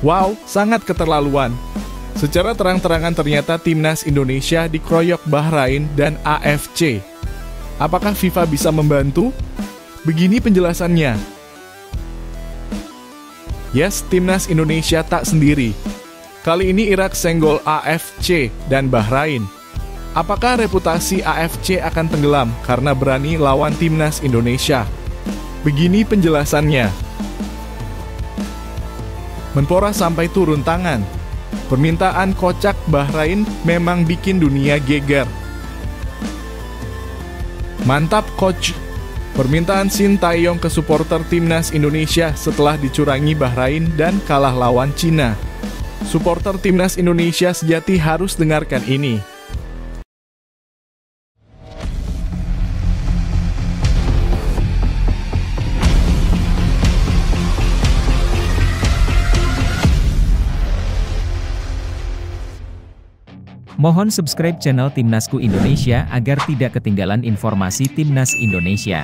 Wow, sangat keterlaluan. Secara terang-terangan ternyata timnas Indonesia dikeroyok Bahrain dan AFC. Apakah FIFA bisa membantu? Begini penjelasannya. Yes, timnas Indonesia tak sendiri. Kali ini Irak senggol AFC dan Bahrain. Apakah reputasi AFC akan tenggelam karena berani lawan timnas Indonesia? Begini penjelasannya. Menpora sampai turun tangan. Permintaan kocak Bahrain memang bikin dunia geger. Mantap coach. Permintaan Sintayong ke supporter timnas Indonesia setelah dicurangi Bahrain dan kalah lawan Cina. Supporter timnas Indonesia sejati harus dengarkan ini. Mohon subscribe channel Timnasku Indonesia agar tidak ketinggalan informasi Timnas Indonesia.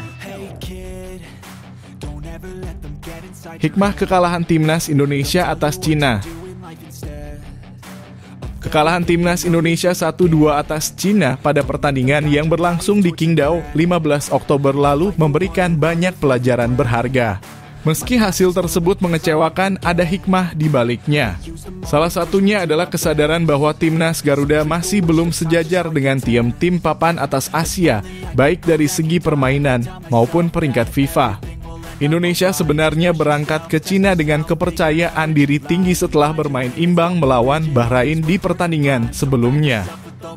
Hikmah kekalahan timnas Indonesia atas Cina. Kekalahan timnas Indonesia 1-2 atas Cina pada pertandingan yang berlangsung di Qingdao 15 Oktober lalu memberikan banyak pelajaran berharga. Meski hasil tersebut mengecewakan, ada hikmah di baliknya. Salah satunya adalah kesadaran bahwa timnas Garuda masih belum sejajar dengan tim papan atas Asia, baik dari segi permainan maupun peringkat FIFA. Indonesia sebenarnya berangkat ke Cina dengan kepercayaan diri tinggi setelah bermain imbang melawan Bahrain di pertandingan sebelumnya.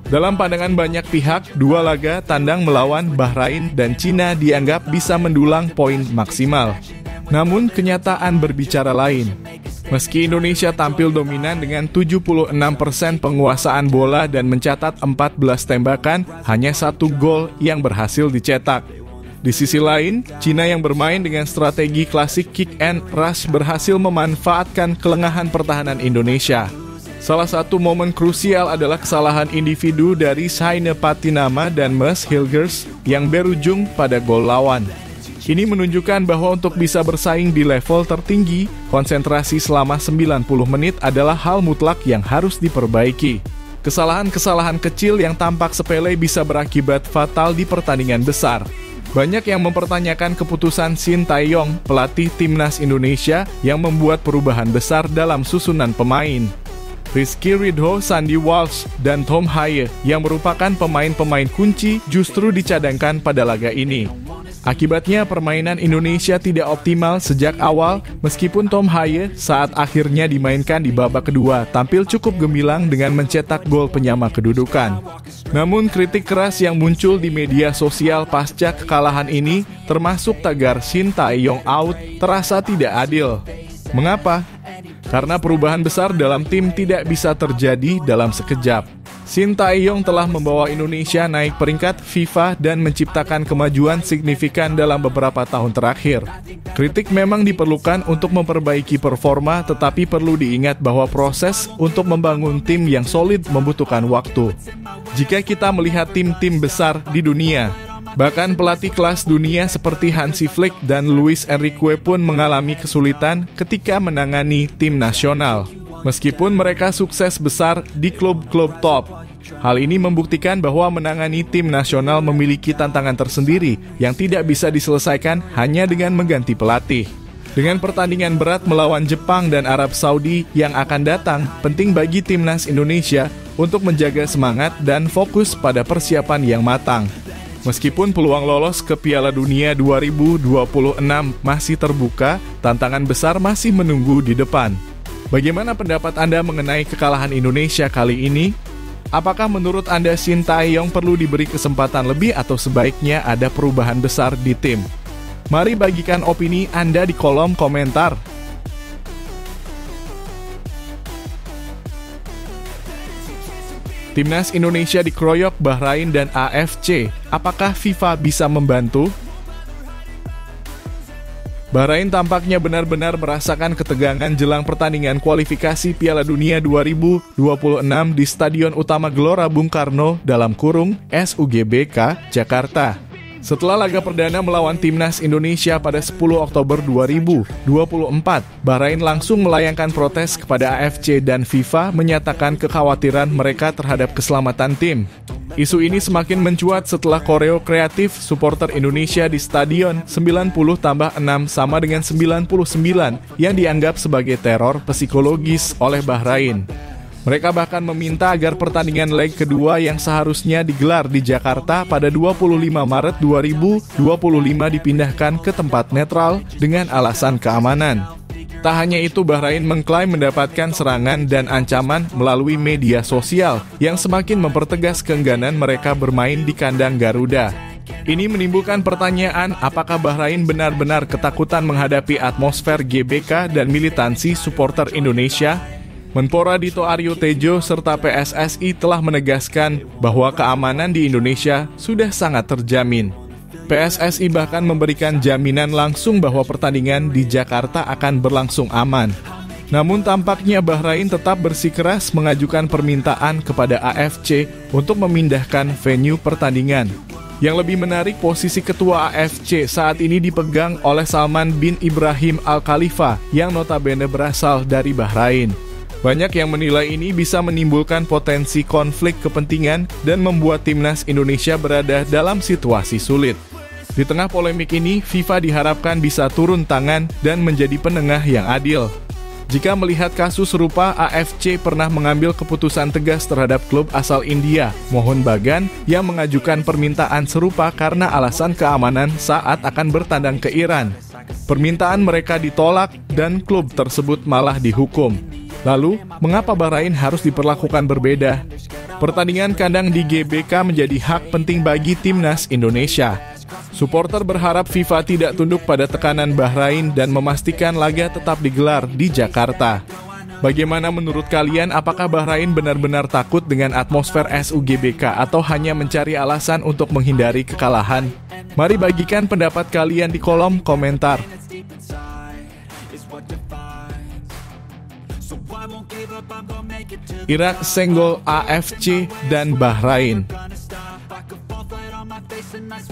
Dalam pandangan banyak pihak, dua laga tandang melawan Bahrain dan Cina dianggap bisa mendulang poin maksimal. Namun kenyataan berbicara lain. Meski Indonesia tampil dominan dengan 76% penguasaan bola dan mencatat 14 tembakan, hanya 1 gol yang berhasil dicetak. Di sisi lain, Cina yang bermain dengan strategi klasik kick and rush berhasil memanfaatkan kelengahan pertahanan Indonesia. Salah satu momen krusial adalah kesalahan individu dari Saine Patinama dan Mas Hilgers yang berujung pada gol lawan. Ini menunjukkan bahwa untuk bisa bersaing di level tertinggi, konsentrasi selama 90 menit adalah hal mutlak yang harus diperbaiki. Kesalahan-kesalahan kecil yang tampak sepele bisa berakibat fatal di pertandingan besar. Banyak yang mempertanyakan keputusan Sintayong, pelatih timnas Indonesia, yang membuat perubahan besar dalam susunan pemain. Rizky Ridho, Sandy Walsh, dan Tom Haye yang merupakan pemain-pemain kunci justru dicadangkan pada laga ini. Akibatnya permainan Indonesia tidak optimal sejak awal, meskipun Tom Haye saat akhirnya dimainkan di babak kedua tampil cukup gemilang dengan mencetak gol penyama kedudukan. Namun kritik keras yang muncul di media sosial pasca kekalahan ini, termasuk tagar Sintayong out, terasa tidak adil. Mengapa? Karena perubahan besar dalam tim tidak bisa terjadi dalam sekejap. Sintayong telah membawa Indonesia naik peringkat FIFA dan menciptakan kemajuan signifikan dalam beberapa tahun terakhir. Kritik memang diperlukan untuk memperbaiki performa, tetapi perlu diingat bahwa proses untuk membangun tim yang solid membutuhkan waktu. Jika kita melihat tim-tim besar di dunia, bahkan pelatih kelas dunia seperti Hansi Flick dan Luis Enrique pun mengalami kesulitan ketika menangani tim nasional. Meskipun mereka sukses besar di klub-klub top. Hal ini membuktikan bahwa menangani tim nasional memiliki tantangan tersendiri yang tidak bisa diselesaikan hanya dengan mengganti pelatih. Dengan pertandingan berat melawan Jepang dan Arab Saudi yang akan datang, penting bagi timnas Indonesia untuk menjaga semangat dan fokus pada persiapan yang matang. Meskipun peluang lolos ke Piala Dunia 2026 masih terbuka, tantangan besar masih menunggu di depan. Bagaimana pendapat Anda mengenai kekalahan Indonesia kali ini? Apakah menurut Anda Sintayong perlu diberi kesempatan lebih atau sebaiknya ada perubahan besar di tim? Mari bagikan opini Anda di kolom komentar. Timnas Indonesia dikeroyok Bahrain dan AFC. Apakah FIFA bisa membantu? Bahrain tampaknya benar-benar merasakan ketegangan jelang pertandingan kualifikasi Piala Dunia 2026 di Stadion Utama Gelora Bung Karno (SUGBK) Jakarta. Setelah laga perdana melawan Timnas Indonesia pada 10 Oktober 2024, Bahrain langsung melayangkan protes kepada AFC dan FIFA menyatakan kekhawatiran mereka terhadap keselamatan tim. Isu ini semakin mencuat setelah koreo kreatif supporter Indonesia di stadion 90+6 sama dengan 99 yang dianggap sebagai teror psikologis oleh Bahrain. Mereka bahkan meminta agar pertandingan leg kedua yang seharusnya digelar di Jakarta pada 25 Maret 2025 dipindahkan ke tempat netral dengan alasan keamanan. Tak hanya itu, Bahrain mengklaim mendapatkan serangan dan ancaman melalui media sosial yang semakin mempertegas keengganan mereka bermain di kandang Garuda. Ini menimbulkan pertanyaan, apakah Bahrain benar-benar ketakutan menghadapi atmosfer GBK dan militansi supporter Indonesia? Menpora Dito Aryo Tejo serta PSSI telah menegaskan bahwa keamanan di Indonesia sudah sangat terjamin. PSSI bahkan memberikan jaminan langsung bahwa pertandingan di Jakarta akan berlangsung aman. Namun tampaknya Bahrain tetap bersikeras mengajukan permintaan kepada AFC untuk memindahkan venue pertandingan. Yang lebih menarik, posisi ketua AFC saat ini dipegang oleh Salman bin Ibrahim Al Khalifa yang notabene berasal dari Bahrain. Banyak yang menilai ini bisa menimbulkan potensi konflik kepentingan dan membuat Timnas Indonesia berada dalam situasi sulit. Di tengah polemik ini, FIFA diharapkan bisa turun tangan dan menjadi penengah yang adil. Jika melihat kasus serupa, AFC pernah mengambil keputusan tegas terhadap klub asal India, Mohun Bagan, yang mengajukan permintaan serupa karena alasan keamanan saat akan bertandang ke Iran. Permintaan mereka ditolak dan klub tersebut malah dihukum. Lalu, mengapa Bahrain harus diperlakukan berbeda? Pertandingan kandang di GBK menjadi hak penting bagi Timnas Indonesia. Supporter berharap FIFA tidak tunduk pada tekanan Bahrain dan memastikan laga tetap digelar di Jakarta. Bagaimana menurut kalian, apakah Bahrain benar-benar takut dengan atmosfer SUGBK atau hanya mencari alasan untuk menghindari kekalahan? Mari bagikan pendapat kalian di kolom komentar. Irak senggol AFC dan Bahrain.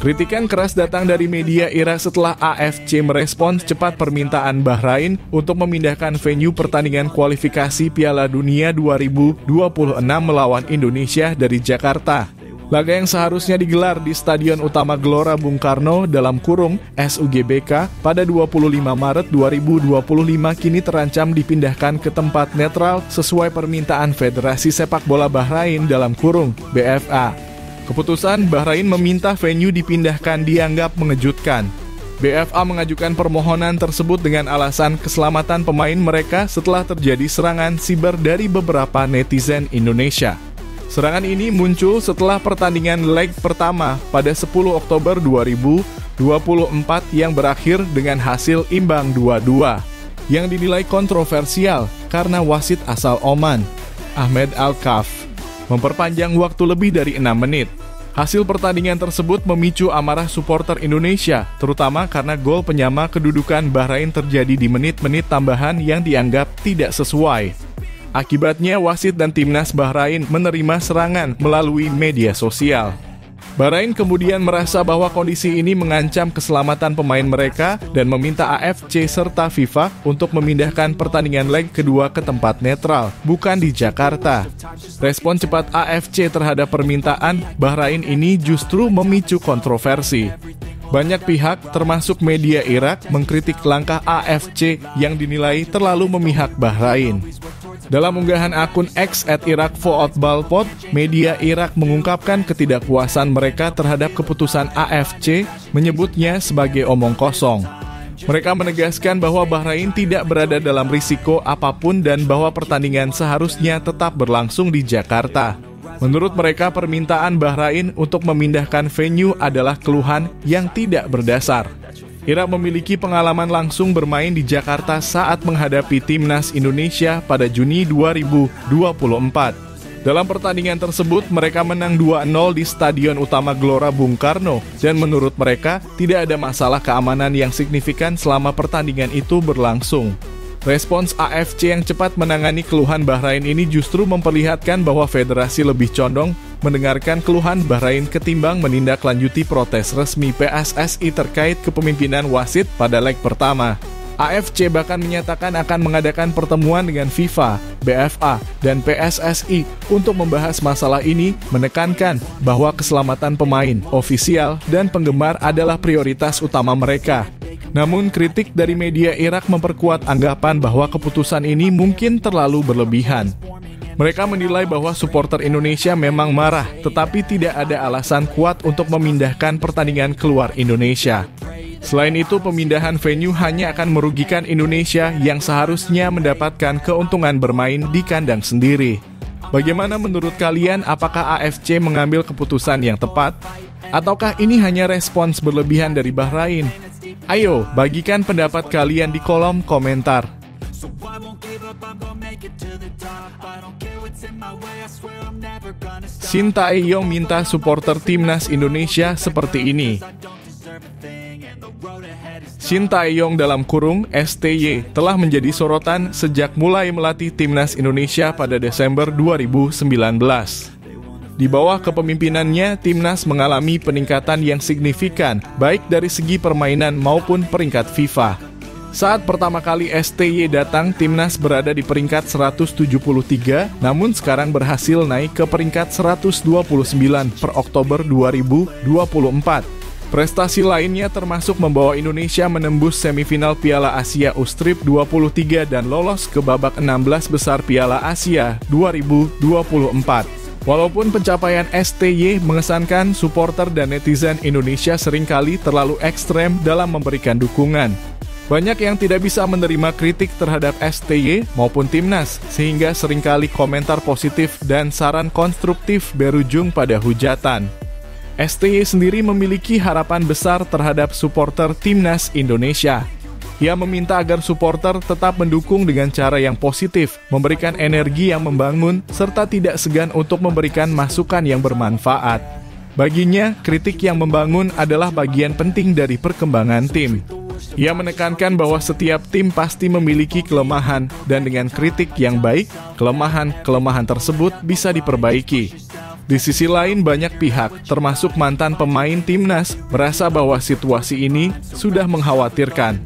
Kritikan keras datang dari media Irak setelah AFC merespons cepat permintaan Bahrain untuk memindahkan venue pertandingan kualifikasi Piala Dunia 2026 melawan Indonesia dari Jakarta. Laga yang seharusnya digelar di Stadion Utama Gelora Bung Karno (SUGBK) pada 25 Maret 2025 kini terancam dipindahkan ke tempat netral sesuai permintaan Federasi Sepak Bola Bahrain (BFA). Keputusan Bahrain meminta venue dipindahkan dianggap mengejutkan. BFA mengajukan permohonan tersebut dengan alasan keselamatan pemain mereka setelah terjadi serangan siber dari beberapa netizen Indonesia. Serangan ini muncul setelah pertandingan leg pertama pada 10 Oktober 2024 yang berakhir dengan hasil imbang 2-2, yang dinilai kontroversial karena wasit asal Oman, Ahmed Al-Kaf, memperpanjang waktu lebih dari 6 menit. Hasil pertandingan tersebut memicu amarah supporter Indonesia, terutama karena gol penyama kedudukan Bahrain terjadi di menit-menit tambahan yang dianggap tidak sesuai. Akibatnya, wasit dan timnas Bahrain menerima serangan melalui media sosial. Bahrain kemudian merasa bahwa kondisi ini mengancam keselamatan pemain mereka dan meminta AFC serta FIFA untuk memindahkan pertandingan leg kedua ke tempat netral, bukan di Jakarta. Respon cepat AFC terhadap permintaan Bahrain ini justru memicu kontroversi. Banyak pihak, termasuk media Irak, mengkritik langkah AFC yang dinilai terlalu memihak Bahrain. Dalam unggahan akun X @IrakFootballPod, media Irak mengungkapkan ketidakpuasan mereka terhadap keputusan AFC, menyebutnya sebagai omong kosong. Mereka menegaskan bahwa Bahrain tidak berada dalam risiko apapun dan bahwa pertandingan seharusnya tetap berlangsung di Jakarta. Menurut mereka, permintaan Bahrain untuk memindahkan venue adalah keluhan yang tidak berdasar. Irak memiliki pengalaman langsung bermain di Jakarta saat menghadapi Timnas Indonesia pada Juni 2024. Dalam pertandingan tersebut, mereka menang 2-0 di Stadion Utama Gelora Bung Karno, dan menurut mereka tidak ada masalah keamanan yang signifikan selama pertandingan itu berlangsung. Respons AFC yang cepat menangani keluhan Bahrain ini justru memperlihatkan bahwa federasi lebih condong mendengarkan keluhan Bahrain ketimbang menindaklanjuti protes resmi PSSI terkait kepemimpinan wasit pada leg pertama. AFC bahkan menyatakan akan mengadakan pertemuan dengan FIFA, BFA, dan PSSI untuk membahas masalah ini, menekankan bahwa keselamatan pemain, ofisial, dan penggemar adalah prioritas utama mereka. Namun kritik dari media Irak memperkuat anggapan bahwa keputusan ini mungkin terlalu berlebihan. Mereka menilai bahwa supporter Indonesia memang marah, tetapi tidak ada alasan kuat untuk memindahkan pertandingan keluar Indonesia. Selain itu, pemindahan venue hanya akan merugikan Indonesia yang seharusnya mendapatkan keuntungan bermain di kandang sendiri. Bagaimana menurut kalian, apakah AFC mengambil keputusan yang tepat? Ataukah ini hanya respons berlebihan dari Bahrain? Ayo, bagikan pendapat kalian di kolom komentar. Shin Tae-yong minta supporter timnas Indonesia seperti ini. Shin Tae-yong dalam kurung STY telah menjadi sorotan sejak mulai melatih timnas Indonesia pada Desember 2019. Di bawah kepemimpinannya, timnas mengalami peningkatan yang signifikan, baik dari segi permainan maupun peringkat FIFA. Saat pertama kali STY datang, timnas berada di peringkat 173, namun sekarang berhasil naik ke peringkat 129 per Oktober 2024. Prestasi lainnya termasuk membawa Indonesia menembus semifinal Piala Asia U-Strip 23 dan lolos ke babak 16 besar Piala Asia 2024. Walaupun pencapaian STY mengesankan, supporter dan netizen Indonesia seringkali terlalu ekstrem dalam memberikan dukungan. Banyak yang tidak bisa menerima kritik terhadap STY maupun timnas, sehingga seringkali komentar positif dan saran konstruktif berujung pada hujatan. STY sendiri memiliki harapan besar terhadap supporter timnas Indonesia. Ia meminta agar supporter tetap mendukung dengan cara yang positif, memberikan energi yang membangun, serta tidak segan untuk memberikan masukan yang bermanfaat. Baginya, kritik yang membangun adalah bagian penting dari perkembangan tim. Ia menekankan bahwa setiap tim pasti memiliki kelemahan, dan dengan kritik yang baik, kelemahan tersebut bisa diperbaiki. Di sisi lain, banyak pihak, termasuk mantan pemain timnas, merasa bahwa situasi ini sudah mengkhawatirkan.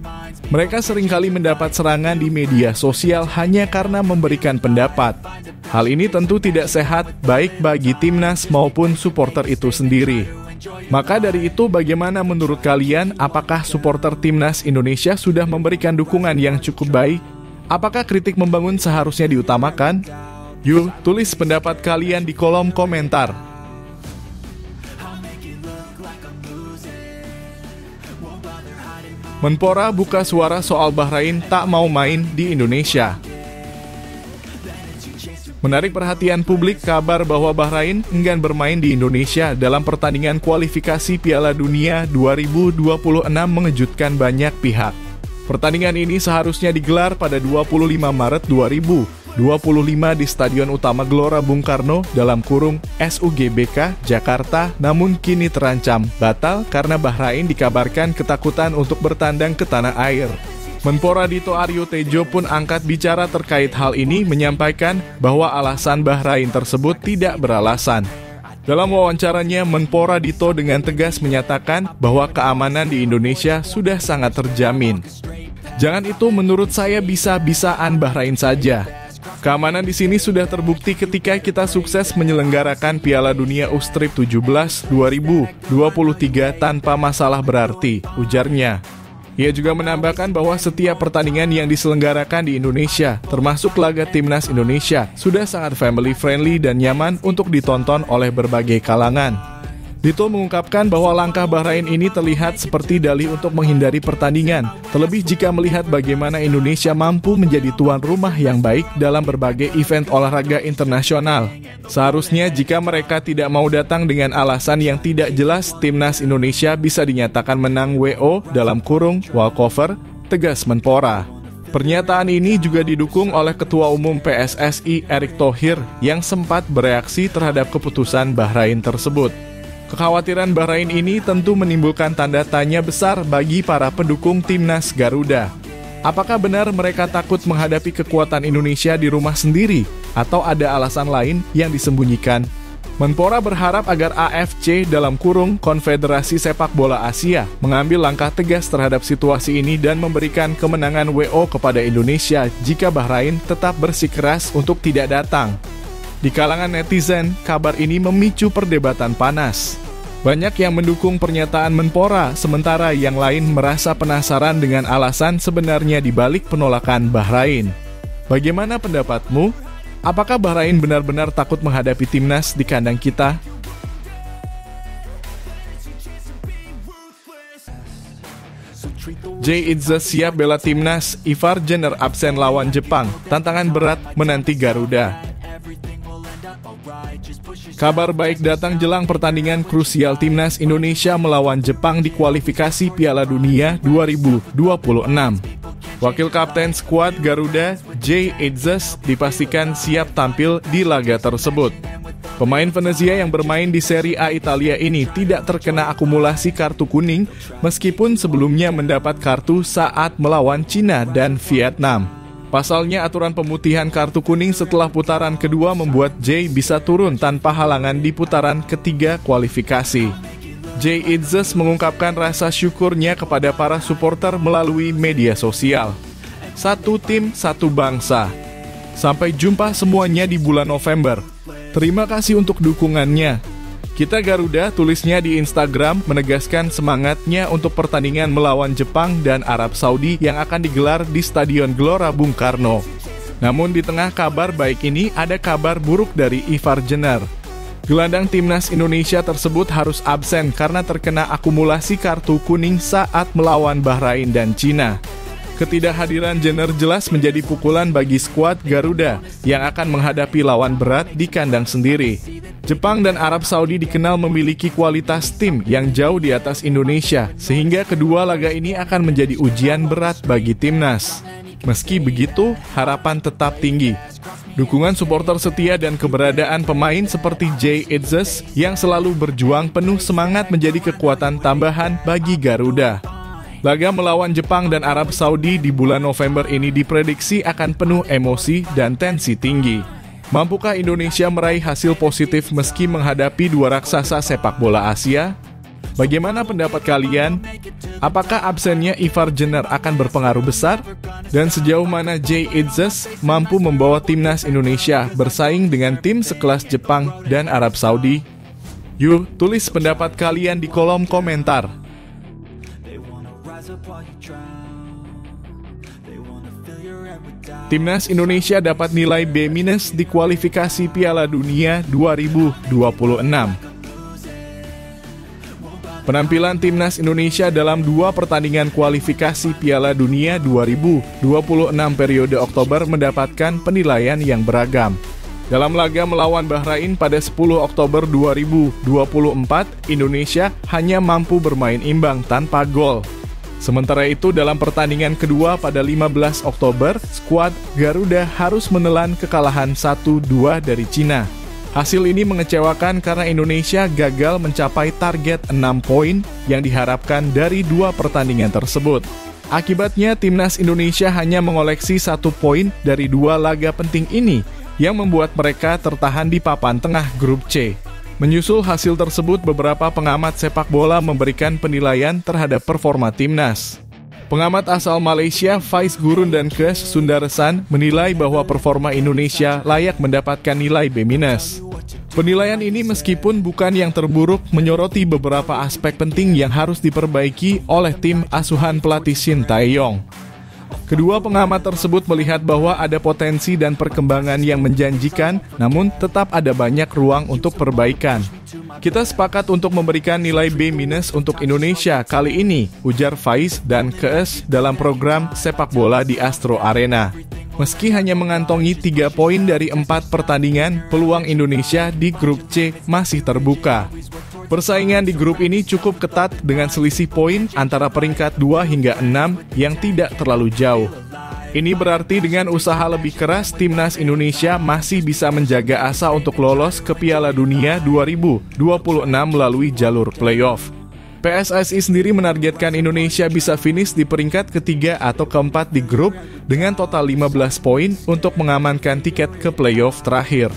Mereka seringkali mendapat serangan di media sosial hanya karena memberikan pendapat. Hal ini tentu tidak sehat, baik bagi timnas maupun supporter itu sendiri. Maka dari itu, bagaimana menurut kalian, apakah supporter timnas Indonesia sudah memberikan dukungan yang cukup baik? Apakah kritik membangun seharusnya diutamakan? Yuk, tulis pendapat kalian di kolom komentar. Menpora buka suara soal Bahrain tak mau main di Indonesia. Menarik perhatian publik kabar bahwa Bahrain enggan bermain di Indonesia dalam pertandingan kualifikasi Piala Dunia 2026 mengejutkan banyak pihak. Pertandingan ini seharusnya digelar pada 25 Maret 2025 di Stadion Utama Gelora Bung Karno dalam kurung SUGBK Jakarta, namun kini terancam batal karena Bahrain dikabarkan ketakutan untuk bertandang ke tanah air. Menpora Dito Aryo Tejo pun angkat bicara terkait hal ini, menyampaikan bahwa alasan Bahrain tersebut tidak beralasan. Dalam wawancaranya, Menpora Dito dengan tegas menyatakan bahwa keamanan di Indonesia sudah sangat terjamin. Jangan itu menurut saya bisa-bisaan Bahrain saja. Keamanan di sini sudah terbukti ketika kita sukses menyelenggarakan Piala Dunia U-Strip 17 2023 tanpa masalah berarti, ujarnya. Ia juga menambahkan bahwa setiap pertandingan yang diselenggarakan di Indonesia, termasuk laga timnas Indonesia, sudah sangat family friendly dan nyaman untuk ditonton oleh berbagai kalangan. Dito mengungkapkan bahwa langkah Bahrain ini terlihat seperti dalih untuk menghindari pertandingan, terlebih jika melihat bagaimana Indonesia mampu menjadi tuan rumah yang baik dalam berbagai event olahraga internasional. Seharusnya jika mereka tidak mau datang dengan alasan yang tidak jelas, timnas Indonesia bisa dinyatakan menang WO dalam kurung walkover, tegas Menpora. Pernyataan ini juga didukung oleh Ketua Umum PSSI Erick Thohir yang sempat bereaksi terhadap keputusan Bahrain tersebut. Kekhawatiran Bahrain ini tentu menimbulkan tanda tanya besar bagi para pendukung timnas Garuda. Apakah benar mereka takut menghadapi kekuatan Indonesia di rumah sendiri, atau ada alasan lain yang disembunyikan? Menpora berharap agar AFC dalam kurung Konfederasi Sepak Bola Asia mengambil langkah tegas terhadap situasi ini dan memberikan kemenangan WO kepada Indonesia jika Bahrain tetap bersikeras untuk tidak datang. Di kalangan netizen, kabar ini memicu perdebatan panas. Banyak yang mendukung pernyataan Menpora, sementara yang lain merasa penasaran dengan alasan sebenarnya di balik penolakan Bahrain. Bagaimana pendapatmu? Apakah Bahrain benar-benar takut menghadapi timnas di kandang kita? Jay Itzes siap bela timnas, Ivar Jenner absen lawan Jepang, tantangan berat menanti Garuda. Kabar baik datang jelang pertandingan krusial timnas Indonesia melawan Jepang di kualifikasi Piala Dunia 2026. Wakil kapten skuad Garuda, Jay Itzes, dipastikan siap tampil di laga tersebut. Pemain Venezia yang bermain di Serie A Italia ini tidak terkena akumulasi kartu kuning, meskipun sebelumnya mendapat kartu saat melawan Cina dan Vietnam. Pasalnya, aturan pemutihan kartu kuning setelah putaran kedua membuat Jay bisa turun tanpa halangan di putaran ketiga kualifikasi. Jay Itzes mengungkapkan rasa syukurnya kepada para supporter melalui media sosial. Satu tim, satu bangsa. Sampai jumpa semuanya di bulan November. Terima kasih untuk dukungannya. Kita Garuda, tulisnya di Instagram, menegaskan semangatnya untuk pertandingan melawan Jepang dan Arab Saudi yang akan digelar di Stadion Gelora Bung Karno. Namun di tengah kabar baik ini, ada kabar buruk dari Ivar Jenner. Gelandang timnas Indonesia tersebut harus absen karena terkena akumulasi kartu kuning saat melawan Bahrain dan Cina. Ketidakhadiran Jenner jelas menjadi pukulan bagi skuad Garuda yang akan menghadapi lawan berat di kandang sendiri. Jepang dan Arab Saudi dikenal memiliki kualitas tim yang jauh di atas Indonesia, sehingga kedua laga ini akan menjadi ujian berat bagi timnas. Meski begitu, harapan tetap tinggi. Dukungan supporter setia dan keberadaan pemain seperti Jay Itzes yang selalu berjuang penuh semangat menjadi kekuatan tambahan bagi Garuda. Laga melawan Jepang dan Arab Saudi di bulan November ini diprediksi akan penuh emosi dan tensi tinggi. Mampukah Indonesia meraih hasil positif meski menghadapi dua raksasa sepak bola Asia? Bagaimana pendapat kalian? Apakah absennya Ivar Jenner akan berpengaruh besar? Dan sejauh mana Jay Itzes mampu membawa timnas Indonesia bersaing dengan tim sekelas Jepang dan Arab Saudi? Yuk, tulis pendapat kalian di kolom komentar. Timnas Indonesia dapat nilai B- di kualifikasi Piala Dunia 2026. Penampilan timnas Indonesia dalam dua pertandingan kualifikasi Piala Dunia 2026 periode Oktober mendapatkan penilaian yang beragam. Dalam laga melawan Bahrain pada 10 Oktober 2024, Indonesia hanya mampu bermain imbang tanpa gol. Sementara itu dalam pertandingan kedua pada 15 Oktober, skuad Garuda harus menelan kekalahan 1-2 dari Cina. Hasil ini mengecewakan karena Indonesia gagal mencapai target 6 poin yang diharapkan dari dua pertandingan tersebut. Akibatnya, timnas Indonesia hanya mengoleksi 1 poin dari dua laga penting ini yang membuat mereka tertahan di papan tengah grup C. Menyusul hasil tersebut, beberapa pengamat sepak bola memberikan penilaian terhadap performa timnas. Pengamat asal Malaysia, Faiz Gurun dan Kes Sundaresan, menilai bahwa performa Indonesia layak mendapatkan nilai B-. Penilaian ini meskipun bukan yang terburuk, menyoroti beberapa aspek penting yang harus diperbaiki oleh tim asuhan pelatih Shin Tae-yong. Kedua pengamat tersebut melihat bahwa ada potensi dan perkembangan yang menjanjikan, namun tetap ada banyak ruang untuk perbaikan. Kita sepakat untuk memberikan nilai B- untuk Indonesia kali ini, ujar Faiz dan Kes dalam program sepak bola di Astro Arena. Meski hanya mengantongi 3 poin dari 4 pertandingan, peluang Indonesia di grup C masih terbuka. Persaingan di grup ini cukup ketat dengan selisih poin antara peringkat 2 hingga 6 yang tidak terlalu jauh. Ini berarti dengan usaha lebih keras, timnas Indonesia masih bisa menjaga asa untuk lolos ke Piala Dunia 2026 melalui jalur playoff. PSSI sendiri menargetkan Indonesia bisa finish di peringkat ketiga atau keempat di grup dengan total 15 poin untuk mengamankan tiket ke playoff terakhir.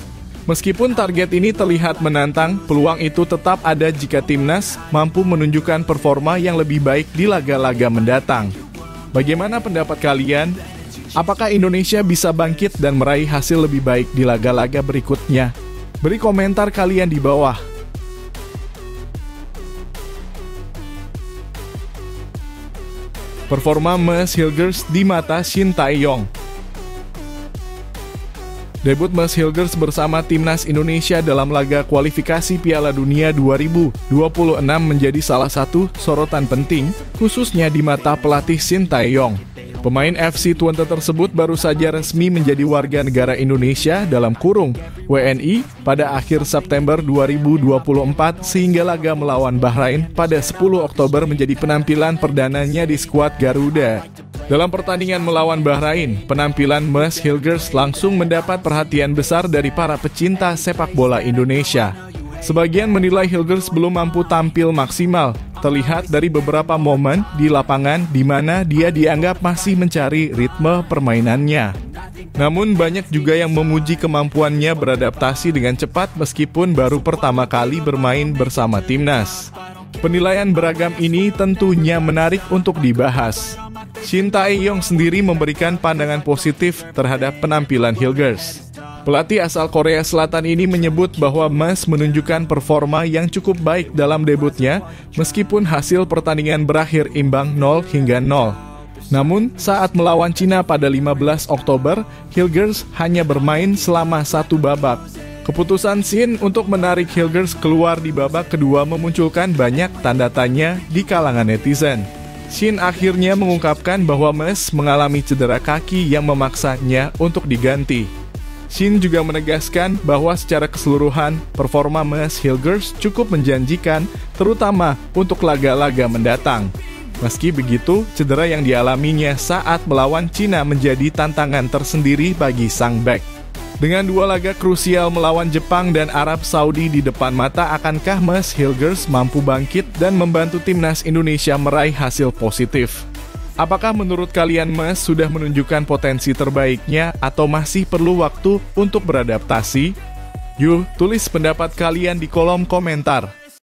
Meskipun target ini terlihat menantang, peluang itu tetap ada jika timnas mampu menunjukkan performa yang lebih baik di laga-laga mendatang. Bagaimana pendapat kalian? Apakah Indonesia bisa bangkit dan meraih hasil lebih baik di laga-laga berikutnya? Beri komentar kalian di bawah. Performa Mas Hilgers di mata Shin Tae-yong. Debut Mas Hilgers bersama timnas Indonesia dalam laga kualifikasi Piala Dunia 2026 menjadi salah satu sorotan penting, khususnya di mata pelatih Shin Tae-yong. Pemain FC Twente tersebut baru saja resmi menjadi warga negara Indonesia dalam kurung WNI pada akhir September 2024 sehingga laga melawan Bahrain pada 10 Oktober menjadi penampilan perdananya di skuad Garuda. Dalam pertandingan melawan Bahrain, penampilan Mas Hilgers langsung mendapat perhatian besar dari para pecinta sepak bola Indonesia. Sebagian menilai Hilgers belum mampu tampil maksimal, terlihat dari beberapa momen di lapangan di mana dia dianggap masih mencari ritme permainannya. Namun banyak juga yang memuji kemampuannya beradaptasi dengan cepat meskipun baru pertama kali bermain bersama timnas. Penilaian beragam ini tentunya menarik untuk dibahas. Shin Tae-yong sendiri memberikan pandangan positif terhadap penampilan Hilgers. Pelatih asal Korea Selatan ini menyebut bahwa Mas menunjukkan performa yang cukup baik dalam debutnya meskipun hasil pertandingan berakhir imbang 0-0. Namun, saat melawan Cina pada 15 Oktober, Hilgers hanya bermain selama satu babak. Keputusan Shin untuk menarik Hilgers keluar di babak kedua memunculkan banyak tanda tanya di kalangan netizen. Shin akhirnya mengungkapkan bahwa Mas mengalami cedera kaki yang memaksanya untuk diganti. Shin juga menegaskan bahwa secara keseluruhan, performa Mas Hilgers cukup menjanjikan, terutama untuk laga-laga mendatang. Meski begitu, cedera yang dialaminya saat melawan Cina menjadi tantangan tersendiri bagi sang bek. Dengan dua laga krusial melawan Jepang dan Arab Saudi di depan mata, akankah Mas Hilgers mampu bangkit dan membantu timnas Indonesia meraih hasil positif? Apakah menurut kalian Mas sudah menunjukkan potensi terbaiknya atau masih perlu waktu untuk beradaptasi? Yuk, tulis pendapat kalian di kolom komentar.